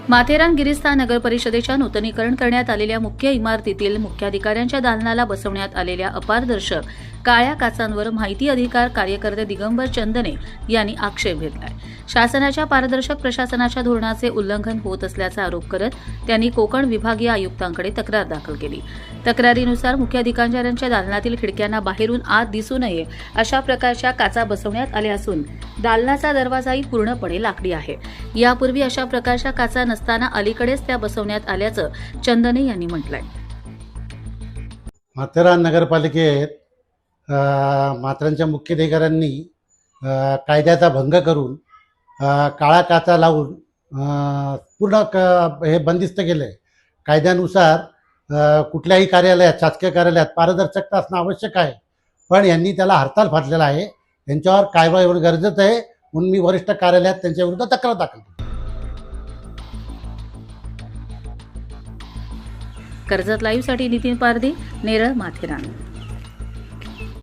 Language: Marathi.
माथेरान गिरीस्थान नगर परिषदेच्या नूतनीकरण करण्यात आलेल्या मुख्य इमारतीतील मुख्याधिकाऱ्यांच्या दालनाला बसवण्यात आलेल्या अपारदर्शक काळ्या काचांवर माहिती अधिकार कार्यकर्ते दिगंबर चंदने यांनी आक्षेप घेतलाय। शासनाच्या पारदर्शक प्रशासनाच्या धोरणाचे उल्लंघन होत असल्याचा आरोप करत त्यांनी कोकण विभागीय आयुक्तांकडे तक्रार दाखल केली। तक्रारीनुसार मुख्याधिकाऱ्यांच्या दालनातील खिडक्यांना बाहेरून आत दिसू नये अशा प्रकारच्या काचा बसवण्यात आल्या असून दालनाचा दरवाजाही पूर्णपणे लाकडी आहे। यापूर्वी अशा प्रकारच्या काचा नसताना अलीकडेच त्या बसवण्यात आल्याचं चंदने यांनी म्हटलंय। माथेरान नगरपालिकेत माथेरानच्या मुख्याधिकाऱ्यांनी कायद्याचा भंग करून काळा काचा लावून पूर्ण हे बंदिस्त केले। कायद्यानुसार कुठल्याही कार्यालयात, शासकीय कार्यालयात पारदर्शकता असणं आवश्यक आहे, पण यांनी त्याला हरताळ फाडलेला आहे। यांच्यावर कारवाई होणं गरजेचं आहे म्हणून मी वरिष्ठ कार्यालयात त्यांच्या विरुद्ध तक्रार दाखल केली। कर्जत लाईव्हसाठी नितीन पारधी, नेरळ, माथेरान।